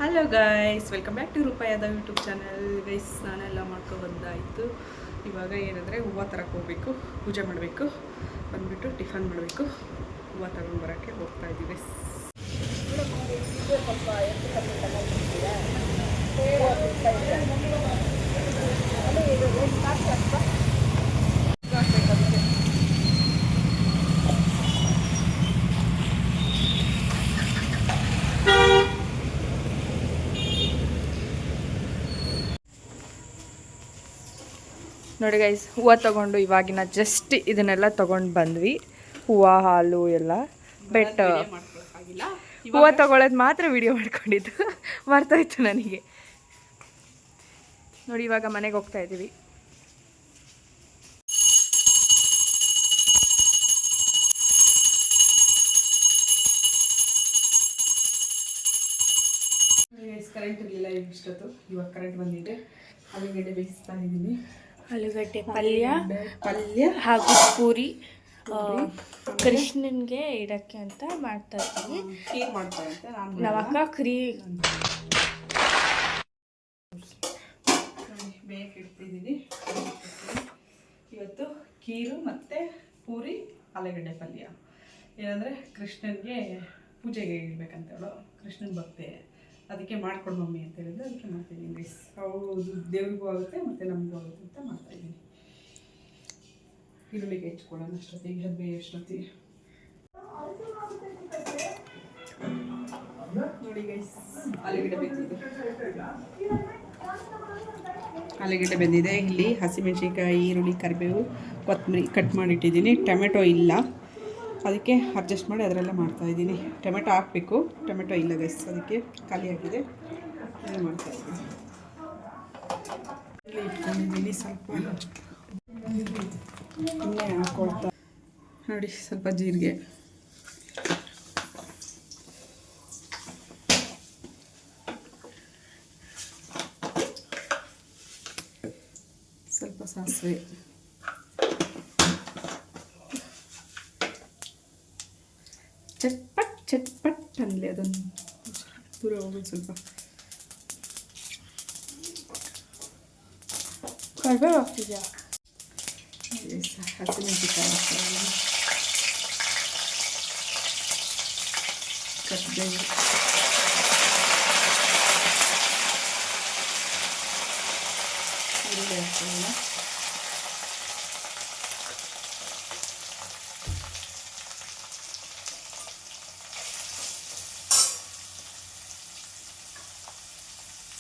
Hello guys, welcome back to Roopa Yadav YouTube channel. Guys, ನಾನೆಲ್ಲ ಬಂದಾಯಿತು. ಇವಾಗ ಏನಂದರೆ ಹೂವು ತರಕ್ಕೆ ಹೋಗಬೇಕು, ಪೂಜೆ ಮಾಡಬೇಕು, ಬಂದುಬಿಟ್ಟು ಟಿಫನ್ ಮಾಡಬೇಕು, ಹೂವು ತಗೊಂಡು ಬರೋಕ್ಕೆ ಹೋಗ್ತಾ ಇದ್ದೀವಿ. ನೋಡಿ ಗೈಸ್, ಹೂವು ತೊಗೊಂಡು ಇವಾಗಿನ ಜಸ್ಟ್ ಇದನ್ನೆಲ್ಲ ತೊಗೊಂಡು ಬಂದ್ವಿ. ಹೂವು, ಹಾಲು ಎಲ್ಲ. ಬಟ್ ಹೂವು ತೊಗೊಳೋದು ಮಾತ್ರ ವಿಡಿಯೋ ಮಾಡ್ಕೊಂಡಿದ್ದು ಮರ್ತೋಯ್ತು ನನಗೆ. ನೋಡಿ, ಇವಾಗ ಮನೆಗೆ ಹೋಗ್ತಾ ಇದ್ದೀವಿ. ಕರೆಂಟ್ ಇರಲಿಲ್ಲ ಇಷ್ಟೊತ್ತು, ಇವಾಗ ಕರೆಂಟ್ ಬಂದಿದೆ. ಆಲೂಗಡ್ಡೆ ಬೇಯಿಸ್ತಾ ಇದ್ದೀನಿ. ಆಲೂಗಡ್ಡೆ ಪಲ್ಯ ಹಾಗೂ ಪೂರಿ ಕೃಷ್ಣನ್ಗೆ ಇಡಕ್ಕೆ ಅಂತ ಮಾಡ್ತಾ ಇದ್ದೀವಿ. ಖೀರ್ ಮಾಡ್ತಾರಂತೆ. ನಮ್ಮ ಅಕ್ಕ ಬೇಯಕ್ಕೆ ಇಡ್ತಿದ್ದೀನಿ. ಇವತ್ತು ಖೀರು ಮತ್ತು ಪೂರಿ, ಆಲೂಗಡ್ಡೆ ಪಲ್ಯ. ಏನಂದರೆ ಕೃಷ್ಣನಿಗೆ ಪೂಜೆಗೆ ಇಡಬೇಕಂತೇಳು, ಕೃಷ್ಣನ ಭಕ್ತಿ. ಅದಕ್ಕೆ ಮಾಡ್ಕೊಂಡು ಮಮ್ಮಿ ಅಂತ ಹೇಳಿದ್ರೆ ಅದಕ್ಕೆ ಮಾಡ್ತಾಯಿದ್ದೀನಿ ಗೈಸ್. ಹೌದು, ದೇವ್ರಿಗೂ ಆಗುತ್ತೆ ಮತ್ತು ನಮಗೂ ಆಗುತ್ತೆ ಅಂತ ಮಾಡ್ತಾಯಿದ್ದೀನಿ. ಈರುಳ್ಳಿಗೆ ಹೆಚ್ಕೊಳ್ಳೋಣ ಅಷ್ಟೊತ್ತಿಗೆ, ಅದು ಎಷ್ಟೊತ್ತಿಗೆ ನೋಡಿ ಗೈಸ್. ಆಲೂಗಡ್ಡೆ ಬೆಂದಿದೆ. ಇಲ್ಲಿ ಹಸಿಮೆಣಸಿನ್ಕಾಯಿ, ಈರುಳ್ಳಿ, ಕರಿಬೇವು, ಕೊತ್ತಂಬರಿ ಕಟ್ ಮಾಡಿಟ್ಟಿದ್ದೀನಿ. ಟೊಮೆಟೊ ಇಲ್ಲ, ಅದಕ್ಕೆ ಅಡ್ಜಸ್ಟ್ ಮಾಡಿ ಅದರೆಲ್ಲ ಮಾಡ್ತಾಯಿದ್ದೀನಿ. ಟೊಮೆಟೊ ಹಾಕಬೇಕು, ಟೊಮೆಟೊ ಇಲ್ಲ ಗೈಸ್, ಅದಕ್ಕೆ ಖಾಲಿಯಾಗಿದೆ. ಏನು ಮಾಡ್ತಾಯಿದ್ದೀನಿ, ಇಲ್ಲಿ ಇಟ್ಕೊಂಡಿದ್ದೀನಿ. ಸ್ವಲ್ಪ ಎಣ್ಣೆ ಹಾಕ್ಕೊಳ್ತಾ ನೋಡಿ, ಸ್ವಲ್ಪ ಜೀರಿಗೆ, ಸ್ವಲ್ಪ ಸಾಸಿವೆ, ಚಟ್ಪಟ್ ಚಟ್ಪಟ್ ಅನ್ನಲಿ, ಅದನ್ನು ದೂರ ಹೋಗೋದು. ಸ್ವಲ್ಪ ಕರಿಬೇವು ಹಾಕ್ತಿದ್ಯಾ? ಹಸಿಮೆಣಸಿನ್ಕಾಯಿ ಹಾಕ್ತಾಯಿದ್ದೀನಿ, ಕರಿಬೇವು, ಈರುಳ್ಳಿ ಹಾಕ್ತಾಯಿಲ್ಲ.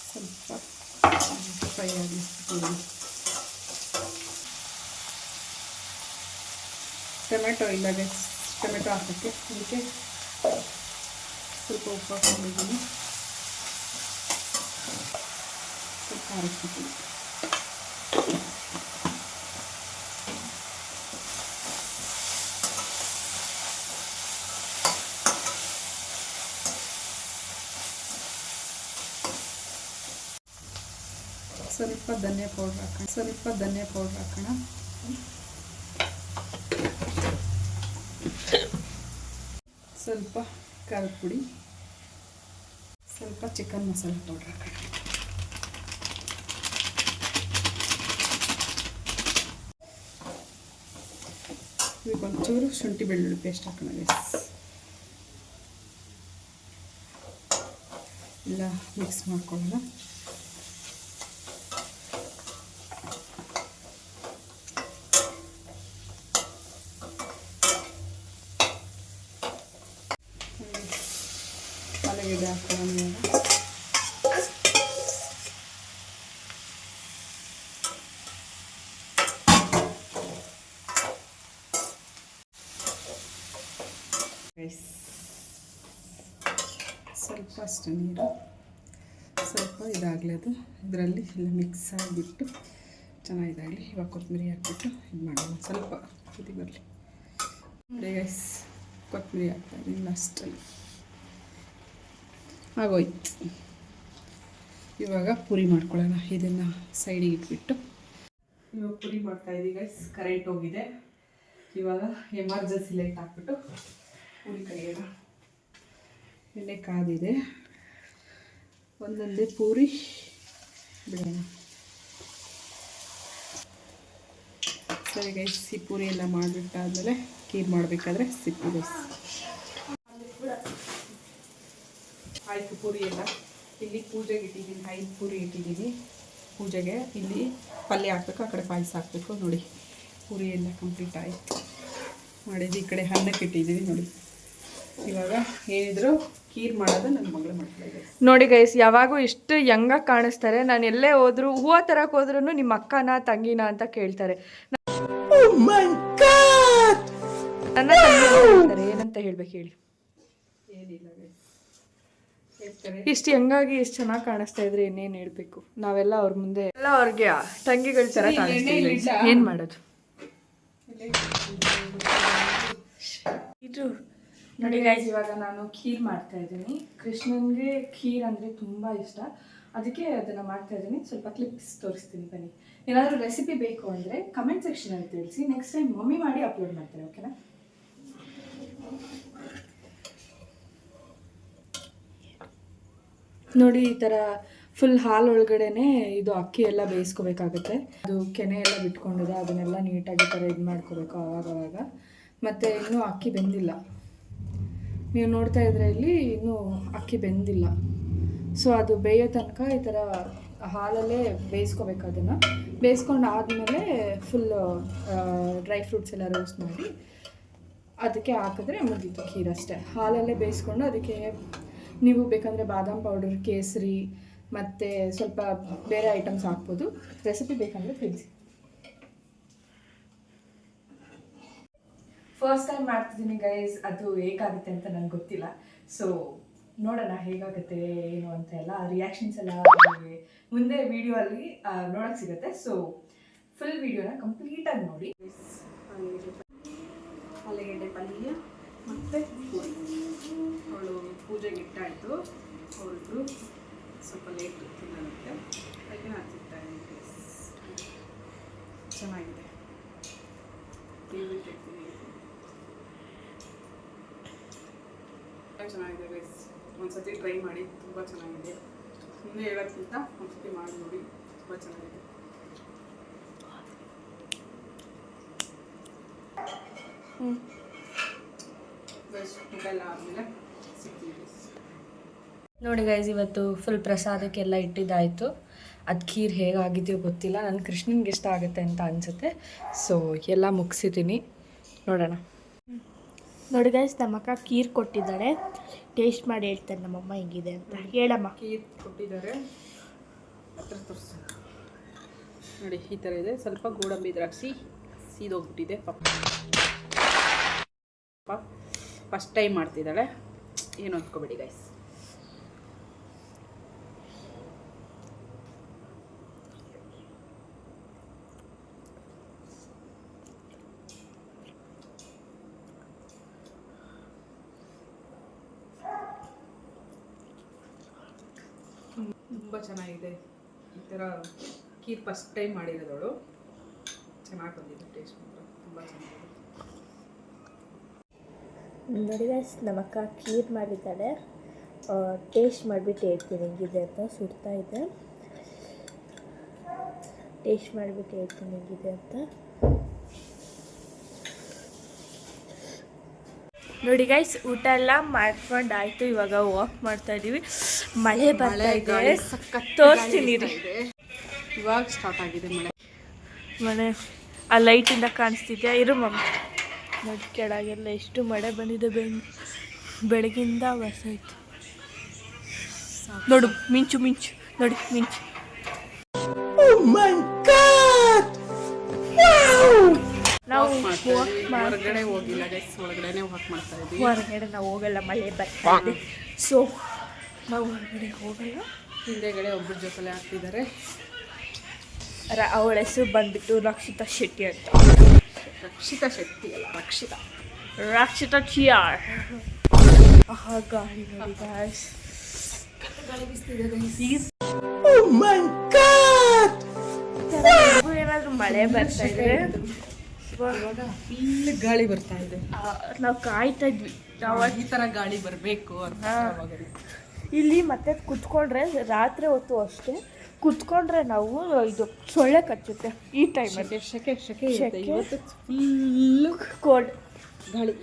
ಸ್ವಲ್ಪ ಫ್ರೈ ಆಗಿ ಟೊಮೆಟೊ ಇಲ್ಲ ಗೈಸ್, ಟೊಮೆಟೊ ಹಾಕೋಕ್ಕೆ, ಅದಕ್ಕೆ ಸ್ವಲ್ಪ ಉಪ್ಪು ಹಾಕೊಂಡಿದ್ದೀನಿ. ಸ್ವಲ್ಪ ಹಾಕ್ತೀನಿ. ಸ್ವಲ್ಪ ಧನಿಯಾ ಪೌಡ್ರ್ ಹಾಕೋಣ. ಸ್ವಲ್ಪ ಖಾರದ ಪುಡಿ, ಸ್ವಲ್ಪ ಚಿಕನ್ ಮಸಾಲೆ ಪೌಡ್ರ್ ಹಾಕೋಣ. ಇದಕ್ಕೆ ಒಂಚೂರು ಶುಂಠಿ ಬೆಳ್ಳುಳ್ಳಿ ಪೇಸ್ಟ್ ಹಾಕೋಣ ಗೈಸ್. ಎಲ್ಲ ಮಿಕ್ಸ್ ಮಾಡ್ಕೊಳ್ಳೋಣ. ಆಲೂಗಡ್ಡೆ ಹಾಕ್ಕೊಳ್ಳೋಣ. ಸ್ವಲ್ಪ ಅಷ್ಟು ನೀರು, ಸ್ವಲ್ಪ ಇದಾಗಲಿ, ಅದು ಇದರಲ್ಲಿ ಎಲ್ಲ ಮಿಕ್ಸ್ ಆಗಿಬಿಟ್ಟು ಚೆನ್ನಾಗಿದಾಗಲಿ. ಇವಾಗ ಕೊತ್ತಂಬರಿ ಹಾಕ್ಬಿಟ್ಟು ಇದು ಮಾಡೋಣ, ಸ್ವಲ್ಪ ಕುದಿ ಬರಲಿ. ಗೈಸ್, ಕೊತ್ತಂಬರಿ ಹಾಕ್ತಾಯಿದ್ದೀನಿ ಲಾಸ್ಟಲ್ಲಿ. ಆಗೋಯ್ತು. ಇವಾಗ ಪೂರಿ ಮಾಡ್ಕೊಳ್ಳೋಣ. ಇದನ್ನು ಸೈಡಿಗೆ ಇಟ್ಬಿಟ್ಟು ಇವಾಗ ಪೂರಿ ಮಾಡ್ತಾಯಿದ್ದೀವಿ ಗೈಸ್. ಕರೆಂಟ್ ಹೋಗಿದೆ. ಇವಾಗ ಎಮರ್ಜೆನ್ಸಿ ಲೈಟ್ ಹಾಕ್ಬಿಟ್ಟು ಪೂರಿ ಕರಿಯೋಣ. ಎಣ್ಣೆ ಕಾದಿದೆ. ಒಂದೊಂದೇ ಪೂರಿ ಬಿಡೋಣ. ಸರಿ ಗೈಸ್, ಈ ಪೂರಿ ಎಲ್ಲ ಮಾಡಿಬಿಟ್ಟಾದ್ಮೇಲೆ ಕೀರ್ ಮಾಡಬೇಕಾದ್ರೆ ಸಿಪ್ಪಿ ಗೈಸ್. ಆಯಿತು ಪೂರಿ ಎಲ್ಲ ಇಲ್ಲಿ ಪೂಜೆಗೆ ಇಟ್ಟಿದ್ದೀನಿ. 5 ಪೂರಿ ಇಟ್ಟಿದ್ದೀನಿ ಪೂಜೆಗೆ. ಇಲ್ಲಿ ಪಲ್ಯ ಹಾಕ್ಬೇಕು, ಆ ಕಡೆ ಪಾಯಸ ಹಾಕಬೇಕು. ನೋಡಿ ಪೂರಿ ಎಲ್ಲ ಕಂಪ್ಲೀಟ್ ಆಯಿತು ಮಾಡಿದ್ದು. ಈ ಕಡೆ ಅನ್ನಕ್ಕೆ ಇಟ್ಟಿದ್ದೀನಿ ನೋಡಿ. ಇವಾಗ ಏನಿದ್ರು ಕೀರ್ ಮಾಡೋದು ನನ್ನ ಮಗಳು ಮಾಡ್ತಾಯಿದ್ದೆ. ನೋಡಿ ಗೈಸ್, ಯಾವಾಗೂ ಇಷ್ಟು ಯಂಗಾಗಿ ಕಾಣಿಸ್ತಾರೆ. ನಾನು ಎಲ್ಲೇ ಹೋದ್ರು ಹೂವು ತರಕ್ಕೆ ಹೋದ್ರೂ ನಿಮ್ಮ ಅಕ್ಕನ ತಂಗಿನ ಅಂತ ಕೇಳ್ತಾರೆ. ನನ್ನ ತಂಗಿ ಹೇಳ್ತಾರೆ, ಏನಂತ ಹೇಳ್ಬೇಕು ಹೇಳಿ. ಏನಿಲ್ಲ ಗೈಸ್, ಇಷ್ಟು ಹೆಂಗಾಗಿ ಎಷ್ಟು ಚೆನ್ನಾಗಿ ಕಾಣಿಸ್ತಾ ಇದ್ರೆ ಇನ್ನೇನು ಹೇಳ್ಬೇಕು. ನಾವೆಲ್ಲ ಅವ್ರ ಮುಂದೆ ಎಲ್ಲ ಅವ್ರಿಗೆ ತಂಗಿಗಳ ಥರ ಕಾಣಿಸ್ತೀವಿ. ಏನು ಮಾಡೋದು. ಇದು ನೋಡಿ ಗೈಸ್, ಇವಾಗ ನಾನು ಖೀರ್ ಮಾಡ್ತಾ ಇದ್ದೀನಿ. ಕೃಷ್ಣನ್ಗೆ ಖೀರ್ ಅಂದರೆ ತುಂಬ ಇಷ್ಟ, ಅದಕ್ಕೆ ಅದನ್ನು ಮಾಡ್ತಾ ಇದ್ದೀನಿ. ಸ್ವಲ್ಪ ಕ್ಲಿಪ್ಸ್ ತೋರಿಸ್ತೀನಿ ಬನ್ನಿ. ಏನಾದರೂ ರೆಸಿಪಿ ಬೇಕು ಅಂದರೆ ಕಮೆಂಟ್ ಸೆಕ್ಷನಲ್ಲಿ ತಿಳಿಸಿ. ನೆಕ್ಸ್ಟ್ ಟೈಮ್ ಮಮ್ಮಿ ಮಾಡಿ ಅಪ್ಲೋಡ್ ಮಾಡ್ತಾರೆ, ಓಕೆನಾ. ನೋಡಿ ಈ ಥರ ಫುಲ್ ಹಾಲು ಒಳಗಡೆನೆ ಇದು ಅಕ್ಕಿ ಎಲ್ಲ ಬೇಯಿಸ್ಕೋಬೇಕಾಗುತ್ತೆ. ಅದು ಕೆನೆ ಎಲ್ಲ ಬಿಟ್ಕೊಂಡಿದೆ, ಅದನ್ನೆಲ್ಲ ನೀಟಾಗಿ ಥರ ಇದು ಮಾಡ್ಕೋಬೇಕು ಆವಾಗವಾಗ. ಮತ್ತು ಇನ್ನೂ ಅಕ್ಕಿ ಬೆಂದಿಲ್ಲ, ನೀವು ನೋಡ್ತಾ ಇದ್ರೆ ಇಲ್ಲಿ ಇನ್ನೂ ಅಕ್ಕಿ ಬೆಂದಿಲ್ಲ. ಸೊ ಅದು ಬೇಯೋ ತನಕ ಈ ಥರ ಹಾಲಲ್ಲೇ ಬೇಯಿಸ್ಕೋಬೇಕು. ಅದನ್ನು ಬೇಯಿಸ್ಕೊಂಡು ಆದಮೇಲೆ ಫುಲ್ ಡ್ರೈ ಫ್ರೂಟ್ಸ್ ಎಲ್ಲ ರೋಸ್ಟ್ ಮಾಡಿ ಅದಕ್ಕೆ ಹಾಕಿದ್ರೆ ಮುಗೀತು ಖೀರ್ ಅಷ್ಟೇ. ಹಾಲಲ್ಲೇ ಬೇಯಿಸ್ಕೊಂಡು ಅದಕ್ಕೆ ನೀವು ಬೇಕಂದರೆ ಬಾದಾಮ್ ಪೌಡರ್, ಕೇಸರಿ ಮತ್ತು ಸ್ವಲ್ಪ ಬೇರೆ ಐಟಮ್ಸ್ ಹಾಕ್ಬೋದು. ರೆಸಿಪಿ ಬೇಕಂದರೆ ತಿಳಿಸಿ. ಫಸ್ಟ್ ಟೈಮ್ ಮಾಡ್ತಿದ್ದೀನಿ ಗೈಸ್, ಅದು ಹೇಗಾಗುತ್ತೆ ಅಂತ ನನಗೆ ಗೊತ್ತಿಲ್ಲ. ಸೊ ನೋಡೋಣ ಹೇಗಾಗುತ್ತೆ ಏನು ಅಂತ ಎಲ್ಲ ರಿಯಾಕ್ಷನ್ಸ್ ಎಲ್ಲ ಮುಂದೆ ವಿಡಿಯೋ ಅಲ್ಲಿ ನೋಡೋಕ್ಕೆ ಸಿಗುತ್ತೆ. ಸೊ ಫುಲ್ ವಿಡಿಯೋನ ಕಂಪ್ಲೀಟಾಗಿ ನೋಡಿ. ಆಲೂಗಡ್ಡೆ ಪಲ್ಯ ಮತ್ತು ಅವಳು ಪೂಜೆಗೆ ಇಟ್ಟಾಯಿತು. ಅವಳು ಸ್ವಲ್ಪ ಲೇಟ್ ತಿನ್ನೋದಕ್ಕೆ ಅದಕ್ಕೆ ನಾನು ತಿಂತಾಯಿದ್ದೀನಿ. ಚೆನ್ನಾಗಿದೆ, ಚೆನ್ನಾಗಿದೆ ಗೈಸ್. ಒಂದ್ಸತಿ ಟ್ರೈ ಮಾಡಿ, ತುಂಬ ಚೆನ್ನಾಗಿದೆ. ಮುಂದೆ ಹೇಳೋಕ್ಕಿಂತ ಒಂದ್ಸತಿ ಮಾಡಿ ನೋಡಿ, ತುಂಬ ಚೆನ್ನಾಗಿದೆ. ಊಟೆಲ್ಲ ಆದಮೇಲೆ ಸಿಗ್ತೀವಿ. ನೋಡಿ ಗೈಸ್, ಇವತ್ತು ಫುಲ್ ಪ್ರಸಾದಕ್ಕೆಲ್ಲ ಇಟ್ಟಿದ್ದಾಯಿತು. ಅದು ಖೀರ್ ಹೇಗಾಗಿದೆಯೋ ಗೊತ್ತಿಲ್ಲ, ನನ್ನ ಕೃಷ್ಣನ್ಗೆ ಇಷ್ಟ ಆಗುತ್ತೆ ಅಂತ ಅನಿಸುತ್ತೆ. ಸೊ ಎಲ್ಲ ಮುಗಿಸಿದ್ದೀನಿ, ನೋಡೋಣ. ನೋಡಿ ಗೈಸ್, ನಮ್ಮಕ್ಕ ಖೀರ್ ಕೊಟ್ಟಿದ್ದಾಳೆ. ಟೇಸ್ಟ್ ಮಾಡಿ ಹೇಳ್ತಾರೆ ನಮ್ಮಮ್ಮ ಹೆಂಗಿದೆ ಅಂತ. ಹೇಳಮ್ಮ. ಖೀರ್ ಕೊಟ್ಟಿದ್ದಾರೆ, ಹತ್ರ ತೋರಿಸು ನೋಡಿ. ಈ ಥರ ಇದೆ. ಸ್ವಲ್ಪ ಗೋಡಂಬಿ ದ್ರಾಕ್ಷಿ ಸೀದೋಗ್ಬಿಟ್ಟಿದೆ. ಪಾಪ ಫಸ್ಟ್ ಟೈಮ್ ಮಾಡ್ತಿದ್ದಾಳೆ, ಏನು ಅಂದ್ಕೊಬೇಡಿ ಗೈಸ್. ತುಂಬ ಚೆನ್ನಾಗಿದೆ. ಈ ಥರ ಖೀರ್ ಫಸ್ಟ್ ಟೈಮ್ ಮಾಡಿರೋದವಳು. ಚೆನ್ನಾಗಿ ಬಂದಿದೆ, ಟೇಸ್ಟ್ ಮಾತ್ರ ತುಂಬ ಚೆನ್ನಾಗಿದೆ. ನೋಡಿ ಗೈಸ್, ನಮ್ಮಕ್ಕ ಖೀರ್ ಮಾಡಿದ್ದಾಳೆ. ಟೇಸ್ಟ್ ಮಾಡಿಬಿಟ್ಟು ಹೇಳ್ತೀನಿ ಹೆಂಗಿದೆ ಅಂತ. ಸುಡ್ತಾ ಇದೆ, ಟೇಸ್ಟ್ ಮಾಡಿಬಿಟ್ಟು ಹೇಳ್ತೀನಿ ಹೆಂಗಿದೆ ಅಂತ. ನೋಡಿ ಗೈಸ್, ಊಟ ಎಲ್ಲ ಮಾಡ್ಕೊಂಡಾಯ್ತು. ಇವಾಗ ವಾಕ್ ಮಾಡ್ತಾ ಇದ್ದೀವಿ. ಮಳೆ ಬರ್ತಾ ಇದೆ, ತೋರಿಸ್ತೀನಿ ರೀ. ಇವಾಗ ಸ್ಟಾರ್ಟ್ ಆಗಿದೆ ಮಳೆ. ಮಳೆ ಆ ಲೈಟಿಂದ ಕಾಣಿಸ್ತಿದ್ಯಾ? ಇರು ಮಮ್ಮಿ. ನೋಡಿ ಕೆಳಗೆಲ್ಲ ಎಷ್ಟು ಮಳೆ ಬಂದಿದೆ. ಬೆಳಗಿಂದ ಬರ್ಸೈತೆ. ನೋಡು ಮಿಂಚು ಮಿಂಚು, ನೋಡಿ ಮಿಂಚು. ನಾವು ಹೊರಗಡೆ ಹೋಗಿಲ್ಲ ಗೈಸ್, ಒಳಗಡೆನೆ ವಾಕ್ ಮಾಡ್ತಾ ಇದ್ದೀವಿ. ಹೊರಗಡೆ ನಾವು ಹೋಗಲ್ಲ, ಮಳೆ ಬರ್ತಾ ಇದೆ. ಸೊ ನಾವು ಹೊರಗಡೆ ಹೋಗಲ್ಲ. ಹಿಂದೆಗಡೆ ಒಬ್ಬರ ಜೊತೆ ಆಗ್ತಿದ್ದಾರೆ. ಅವಳ ಹೆಸರು ಬಂದ್ಬಿಟ್ಟು ರಕ್ಷಿತಾ ಶೆಟ್ಟಿ ಅಂತ. ರಕ್ಷಿತಾ ಶೆಟ್ಟಿ ಅಲ್ಲ, ರಕ್ಷಿತಾ ಚಿಯಾರ್. ಗಾಳಿ ನೋಡಿ ಗಾಯ್ಸ್, ಗಾಳಿ ಬಿಸ್ತಿದೆ. ಏನಾದರೂ ಮಳೆ ಬರ್ತಾ ಇದ್ರೆ ಫುಲ್ ಗಾಳಿ ಬರ್ತಾ ಇದೆ. ನಾವು ಕಾಯ್ತಾ ಇದ್ವಿ, ನಾವು ಈ ಥರ ಗಾಳಿ ಬರಬೇಕು ಅಂತ. ಇಲ್ಲಿ ಮತ್ತೆ ಕುತ್ಕೊಂಡ್ರೆ ರಾತ್ರಿ ಹೊತ್ತು ಅಷ್ಟೇ ಕುತ್ಕೊಂಡ್ರೆ ನಾವು ಇದು ಸೊಳ್ಳೆ ಕಚ್ಚುತ್ತೆ ಈ ಟೈಮಲ್ಲಿ. ಶೆಕೆ ಶೆಕೆ ಶೆಕೆ. ಇವತ್ತು ಫುಲ್ಲು ಕೋಲ್ಡ್. ಗಾಳಿ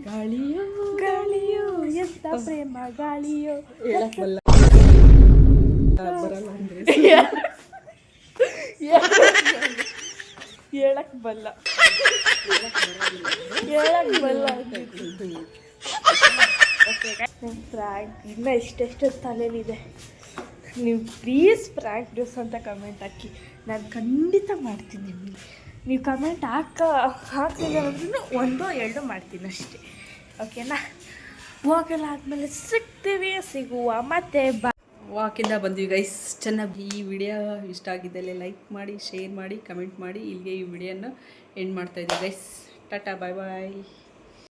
ಗಾಳಿಯೋ ಗಾಳಿಯೋ ಎಂತ ಪ್ರೇಮ ಗಾಳಿಯೋ. ಹೇಳಕ್ ಬಲ್ಲ ಬರಲ್ಲ ಅಂದ್ರೆ ಹೇಳಕ್ ಬಲ್ಲ ಹೇಳಕ್ ಬಲ್ಲ. ಫ್ರ್ಯಾಂಕ್ ಇನ್ನೂ ಎಷ್ಟೆಷ್ಟು ತಲೆಯಲ್ಲಿದೆ. ನೀವು ಪ್ಲೀಸ್ ಫ್ರ್ಯಾಂಕ್ ನ್ಯೂಸ್ ಅಂತ ಕಮೆಂಟ್ ಹಾಕಿ, ನಾನು ಖಂಡಿತ ಮಾಡ್ತೀನಿ. ನೀವು ಕಮೆಂಟ್ ಹಾಕಿಲ್ಲ ಅಂದ್ರೂ 1-2 ಮಾಡ್ತೀನಿ ಅಷ್ಟೇ, ಓಕೆನಾ? ಹೋಗಲ್ಲ ಆದಮೇಲೆ ಸಿಗುವ ಮತ್ತೆ ವಾಕಿಂದ ಬಂದ್ವಿ ಗೈಸ್. ಚೆನ್ನಾಗಿ ಈ ವಿಡಿಯೋ ಇಷ್ಟ ಆಗಿದ್ದಲ್ಲಿ ಲೈಕ್ ಮಾಡಿ, ಶೇರ್ ಮಾಡಿ, ಕಮೆಂಟ್ ಮಾಡಿ. ಇಲ್ಲಿಗೆ ಈ ವಿಡಿಯೋನ ಎಂಡ್ ಮಾಡ್ತಾಯಿದ್ದೀವಿ ಗೈಸ್. ಟಾಟಾ ಬಾಯ್ ಬಾಯ್.